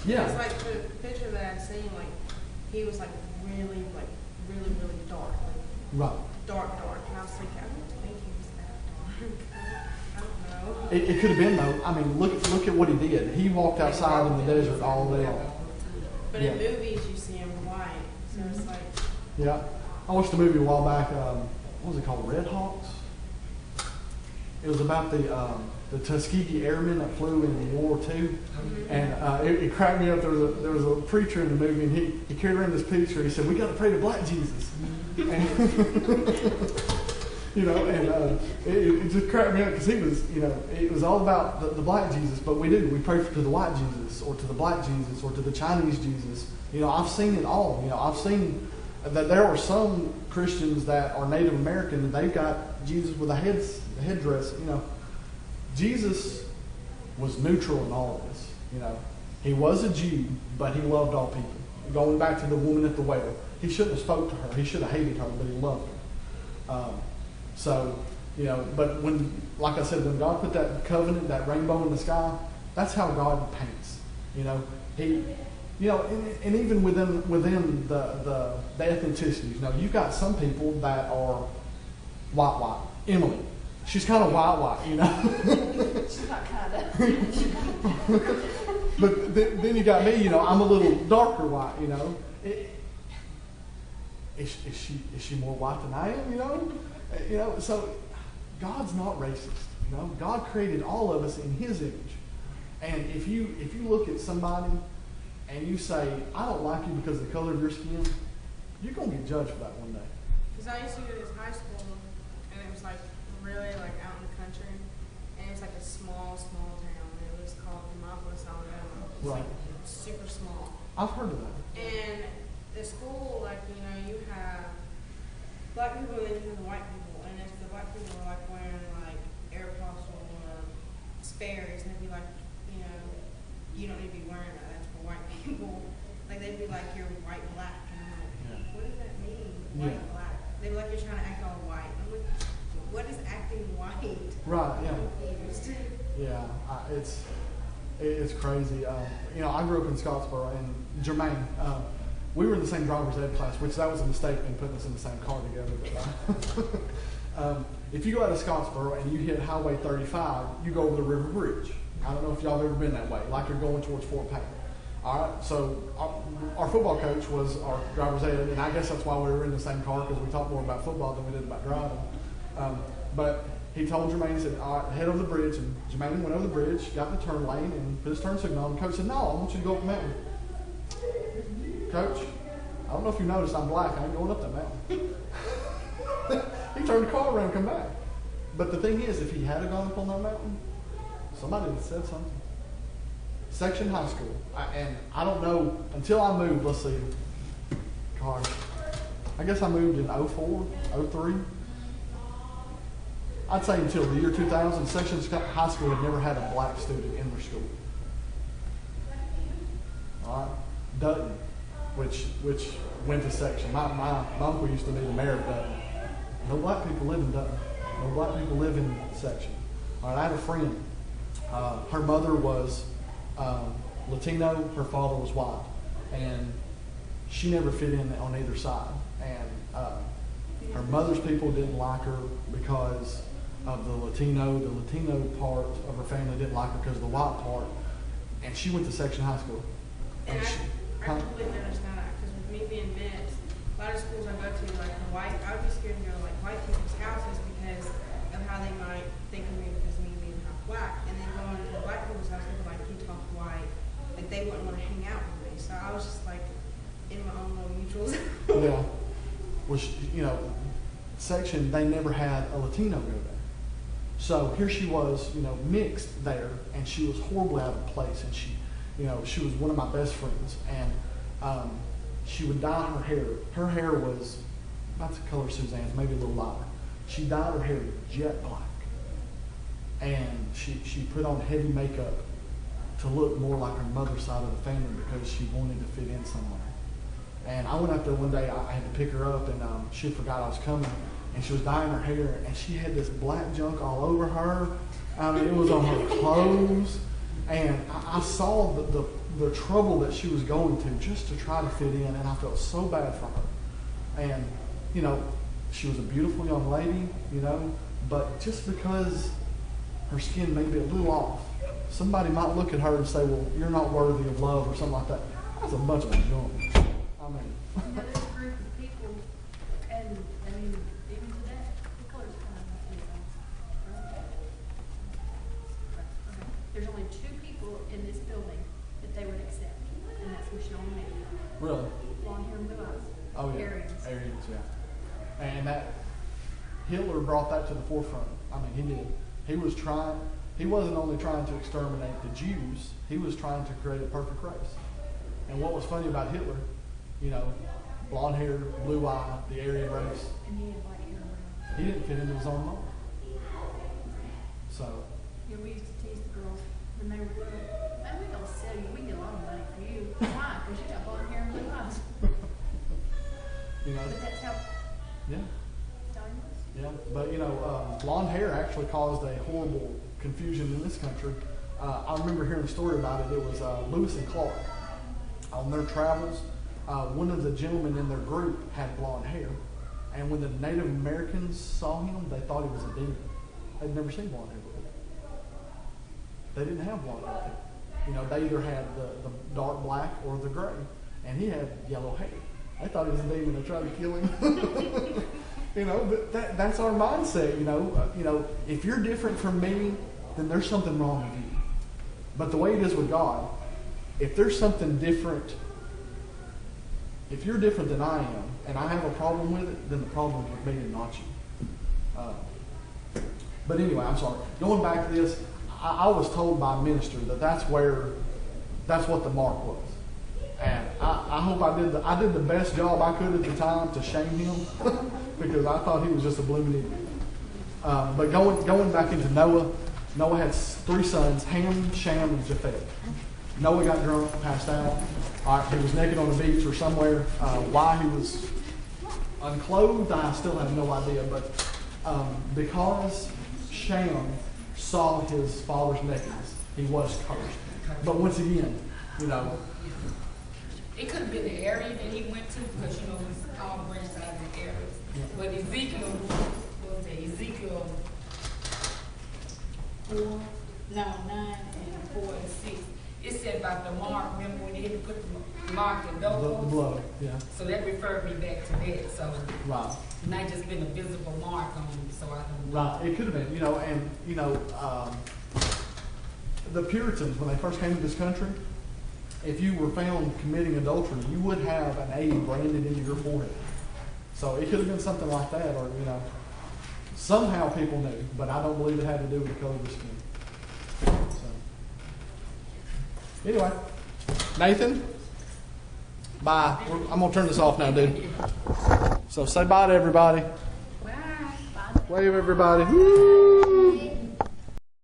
Yeah. It's like the picture that I've seen, like he was like really dark, like Right. dark. And I was thinking, I don't think he was that dark. I don't know. It could have been though. I mean, look at what he did. He walked outside in the desert all day long. But in movies, you see him white, so it's like. Yeah, I watched a movie a while back. What was it called? Red Hawks. It was about the Tuskegee Airmen that flew in World War II. And it cracked me up. There was a preacher in the movie, and he carried around this picture. He said, "We got to pray to Black Jesus." And, you know, and it just cracked me up because he was, you know, it was all about the Black Jesus. But we pray to the White Jesus, or to the Black Jesus, or to the Chinese Jesus. You know, I've seen it all. You know, I've seen that there are some Christians that are Native American, and they've got Jesus with a headdress. You know, Jesus was neutral in all of this. You know, he was a Jew, but he loved all people. Going back to the woman at the well, he shouldn't have spoke to her. He should have hated her, but he loved her. So, you know, but when, like I said, when God put that covenant, that rainbow in the sky, that's how God paints. You know, He, you know, and even within the ethnicities, you know, you've got some people that are white. Emily, she's kind of white, you know. She's not kind of. But then you got me, you know, I'm a little darker white, you know. Is she more white than I am, you know? You know, so God's not racist, you know. God created all of us in His image. And if you look at somebody and you say, I don't like you because of the color of your skin, you're going to get judged for that one day. Because I used to go to this high school, and it was like really like out in the country, and it was like a small town. It was called Demopolis, Alabama. It was Right. like super small. I've heard of that. And the school, like, you know, you have black people and then you have the white people. And if the black people are like wearing like Aeropostale or Sperry's, they'd be like, you know, you don't need to be wearing that. That's for white people. Like they'd be like, you're white black. And I'm like, what does that mean? White black. They'd be like, you're trying to act all white. I'm like, what is acting white? Right, yeah. I'm confused. Yeah, it's crazy. You know, I grew up in Scottsboro, and Jermaine, we were in the same driver's ed class, which that was a mistake in putting us in the same car together. But, if you go out of Scottsboro and you hit Highway 35, you go over the River Bridge. I don't know if y'all have ever been that way, like you're going towards Fort Payne. All right, so our football coach was our driver's ed, and I guess that's why we were in the same car, because we talked more about football than we did about driving. But he told Jermaine, he said, all right, head over the bridge. And Jermaine went over the bridge, got in the turn lane, and put his turn signal on. The coach said, no, I want you to go up the mountain. Coach, I don't know if you noticed I'm black. I ain't going up that mountain. He turned the car around and come back. But the thing is, if he had gone up on that mountain, somebody had said something. Section High School. And I don't know, until I moved, let's see, gosh, I guess I moved in 04, 03. I'd say until the year 2000, Section High School had never had a black student in their school. All right, Dutton, which went to Section. My uncle used to be the mayor of Dutton. No black people live in Dutton. No black people live in Section. All right, I have a friend. Her mother was Latino. Her father was white, and she never fit in on either side. And her mother's people didn't like her because of the Latino. The Latino part of her family didn't like her because of the white part. And she went to Section High School. And I completely understand that, because with me being mixed, a lot of schools I go to, like the white, I would be scared to go to like white people's houses because of how they might think of me because of me being half black. And then going to the black people's house, they were like, you talk white. Like they wouldn't want to hang out with me. So I was just like in my own little mutual zone. Yeah. Which, you know, Section, they never had a Latino go there. So here she was, you know, mixed there, and she was horribly out of place. And she, you know, she was one of my best friends, and she would dye her hair. Her hair was about the color of Suzanne's, maybe a little lighter. She dyed her hair jet black, and she put on heavy makeup to look more like her mother's side of the family because she wanted to fit in somewhere. And I went up there one day. I had to pick her up, and she forgot I was coming, and she was dyeing her hair, and she had this black junk all over her. I mean, it was on her clothes. And I saw the trouble that she was going to just to try to fit in, and I felt so bad for her. And, you know, she was a beautiful young lady, you know, but just because her skin may be a little off, somebody might look at her and say, well, you're not worthy of love or something like that. That's a bunch of junk. I mean. This group of people, and I mean, even today, people are kind of there's only 2 people in this building that they would accept, and that's Michelle and me. Really? Blonde hair and blue eyes. Oh, yeah. Aryans. Aryans, yeah. And that, Hitler brought that to the forefront. I mean, he did. He wasn't only trying to exterminate the Jews, he was trying to create a perfect race. And what was funny about Hitler, you know, blonde hair, blue eye, the Aryan race, And he had black hair and brown. he didn't fit into his own mold. So, Yeah, we used to tease the girls when they were little. Man, we gonna sell you. We get a lot of money for you. Why? Because you got blonde hair and blue eyes. you know, But that's how yeah. Donnie was. Yeah, but you know, blonde hair actually caused a horrible confusion in this country. I remember hearing a story about it. It was Lewis and Clark on their travels. One of the gentlemen in their group had blonde hair, and when the Native Americans saw him, they thought he was a demon. They'd never seen blonde hair before. They didn't have blonde hair. You know, they either had the dark black or the gray, and he had yellow hair. They thought he was a demon. They tried to kill him. You know, but that's our mindset. You know, if you're different from me, then there's something wrong with you. But the way it is with God, if there's something different, if you're different than I am, and I have a problem with it, then the problem is with me and not you. But anyway, I'm sorry. Going back to this, I was told by a minister that that's what the mark was. And I hope I did the best job I could at the time to shame him because I thought he was just a blooming idiot. But going back into Noah had 3 sons, Ham, Shem, and Japheth. Noah got drunk, passed out. He was naked on the beach or somewhere. Why he was unclothed, I still have no idea. But because Shem saw his father's nakedness, he was cursed. But once again, you know, it could have been the area that he went to because, you know, it's all branched out in areas. Yeah. But Ezekiel 4, 9, and 4 and 6, it said about the mark. Remember when they had to put the mark in the those? blood, yeah. So that referred me back to that. So Right. it might just been a visible mark on him. So I can. Right. It could have been, you know, and, you know, the Puritans, when they first came to this country, if you were found committing adultery, you would have an A branded into your forehead. So it could have been something like that, or, you know, somehow people knew, but I don't believe it had to do with the color of your skin. So, anyway, Nathan, bye. I'm going to turn this off now, dude. So say bye to everybody. Bye. Wave everybody. Woo!